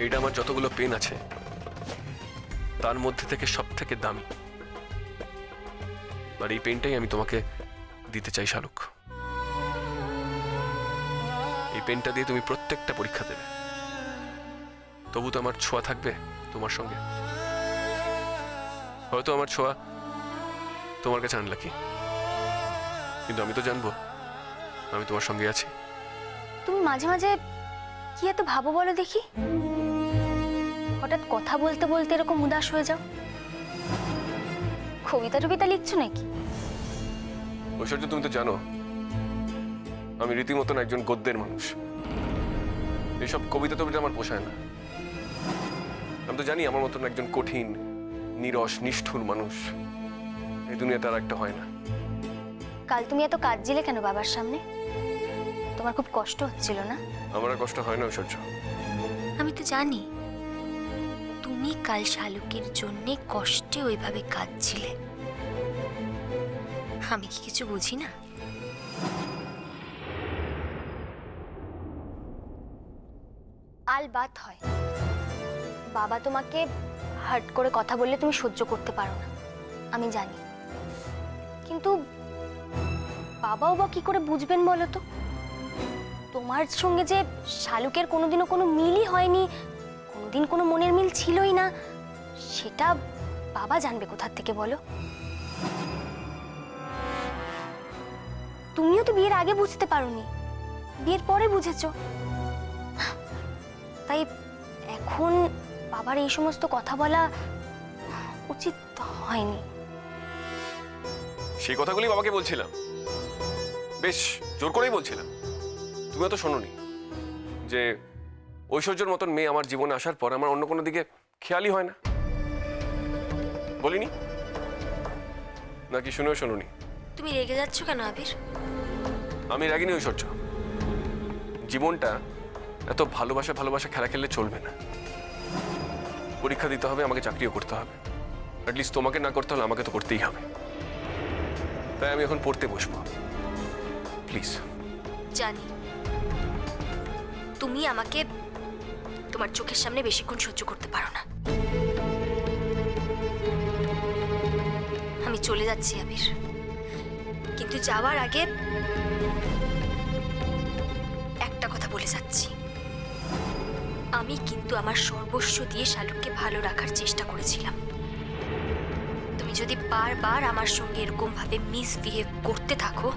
এটা আমার যতগুলো পেন আছে তার মধ্যে থেকে সব থেকে দামি, আর এই পেনটাই আমি তোমাকে দিতে চাই শালুক। এই পেনটা দিয়ে তুমি প্রত্যেকটা পরীক্ষা দেবে, তবু তো আমার ছোঁয়া থাকবে তোমার সঙ্গে। হয়তো আমার ছোঁয়া তোমার কাছে আনলাকি, কিন্তু আমি তো জানবো আমি তোমার সঙ্গে আছি। তুমি মাঝে মাঝে কি এত ভাবো বলো দেখি? হঠাৎ কথা বলতে বলতে এরকম উদাস হয়ে যাও। কবিতা টবিতা লিখছো নাকি? ঐশ্বর্য, তুমি তো জানো আমি রীতিমতন একজন গদ্যের মানুষ। এইসব কবিতা টবিতা আমার পোষায় না। আমি তো জানি আমার মতন একজন কঠিন, নিরস, নিষ্ঠুর মানুষ এই দুনিয়াতে আর একটা হয় না। কাল তুমি এত কাঁদছিলে কেন বাবার সামনে? তোমার খুব কষ্ট হচ্ছিল না? আমার আর কষ্ট হয় না ঐশ্বর্য। আমি তো জানি তুমি কাল শালুকের জন্য কষ্টে ওইভাবে কাঁদছিলে। আমি কি কিছু বুঝি না? আলবাত হয়, বাবা তোমাকে হার্ট করে কথা বললে তুমি সহ্য করতে পারো না, আমি জানি। কিন্তু বাবাও বা কি করে বুঝবেন বলো তো? তোমার সঙ্গে যে শালুকের কোনোদিনও কোনো মিলই হয়নি, কোনোদিন কোনো মনের মিল ছিলই না, সেটা বাবা জানবে কোথা থেকে বলো? তুমিও তো বিয়ের আগে বুঝতে পারোনি, বিয়ের পরে বুঝেছো। তাই এখন বাবার এই সমস্ত কথা বলা উচিত হয়নি। সেই কথাগুলি বাবাকে বলছিলাম, বেশ জোর করেই বলছিলাম। তুমিও তো শোনোনি যে ঐশ্বর্যর মতন মেয়ে আমার জীবনে আসার পর আমার অন্য কোনো দিকে খেয়ালই হয় না। বলিনি নাকি? শুনেও শোনোনি? তুমি রেগে যাচ্ছ কেন আবির? আমি রাগিনি ঐশ্বর্য। জীবনটা এত ভালোবাসা ভালোবাসা খেলা খেললে চলবে না। পরীক্ষা দিতে হবে, আমাকে চাকরিও করতে হবে। অ্যাটলিস্ট তোমাকে না করতে হলে আমাকে তো করতেই হবে। তাই আমি এখন পড়তে বসবো, প্লিজ। জানি তুমি আমাকে তোমার চোখের সামনে বেশিক্ষণ সহ্য করতে পারো না। আমি চলে যাচ্ছি আবির, কিন্তু যাওয়ার আগে একটা কথা বলে যাচ্ছি। আমি কিন্তু আমার সর্বস্ব দিয়ে শালুককে ভালো রাখার চেষ্টা করেছিলাম। তুমি যদি বারবার আমার সঙ্গে এরকম ভাবে মিসবিহেভ করতে থাকো,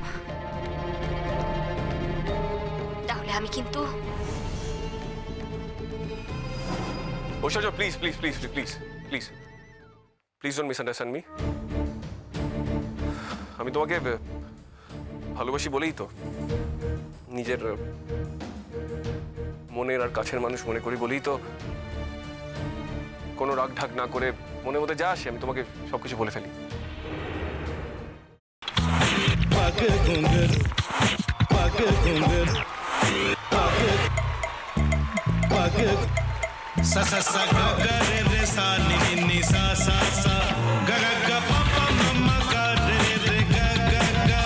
তাহলে আমি কিন্তু Aishwarya, please please please please please please don't misunderstand me. আমি তোমাকে ভালোবাসি বলেই তো, নিজের মনের আর কাছের মানুষ মনে করি বলেই তো কোনো রাগ ঢাক না করে মনের মধ্যে যা আসে আমি তোমাকে সবকিছু বলে ফেলি। sa sa sa ga ga re re sa ni ni ni sa sa sa ga ga ga pa pa ma ma ga re re ga ga ga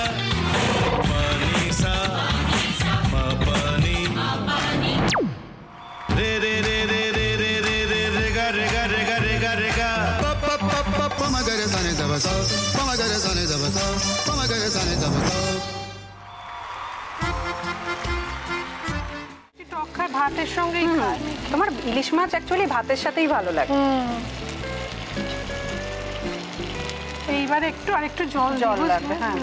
pa ni sa ma pa ni re re re re re re re re re ga re ga re ga re ga re ga pa pa pa pa pa ma ga re sa ni da ba sa pa ma ga re sa ni da ba sa pa ma ga re sa ni da ba sa। ভাতের সঙ্গেই খায়। তোমার ইলিশ মাছ actually ভাতের সাথেই ভালো লাগে। এইবার একটু আরেকটু জল লাগবে। হ্যাঁ,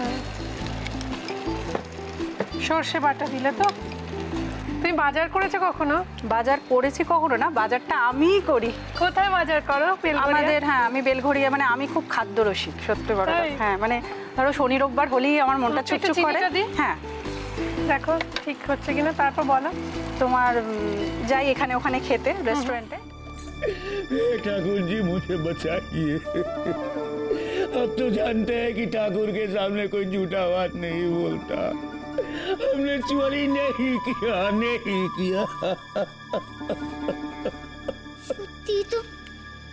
সর্ষে বাটা দিলে তো। তুমি বাজার করেছো কখনো? বাজার করেছি কখনো না, বাজারটা আমিই করি। কোথায় বাজার করো? আমাদের, হ্যাঁ, আমি বেলঘড়িয়া। মানে আমি খুব খাদ্য রসিক, সত্যি বড়। হ্যাঁ, মানে ধরো শনি রোববার হলেই আমার মনটা চুপচুপ করে। হ্যাঁ, দেখো ঠিক হচ্ছে কিনা, তারপর বলো। তোমার যাই এখানে ওখানে খেতে रेस्टोरेंट है। ठाकुर जी मुझे बचाइए। अब तो जानते हैं कि ठाकुर के सामने कोई झूठा बात नहीं बोलता। हमने चोरी नहीं किया, नहीं किया। সত্যি তো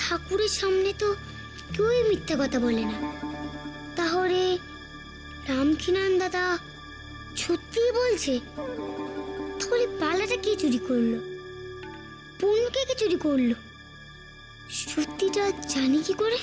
ঠাকুরের সামনে তো কেউই মিথ্যা কথা বলে না। তাহলে রামকিনান দাদা সত্যি বলছে? তাহলে পালাটা কে চুরি করলো? বোনকে চুরি করলো? সত্যিটা জানি কি করে?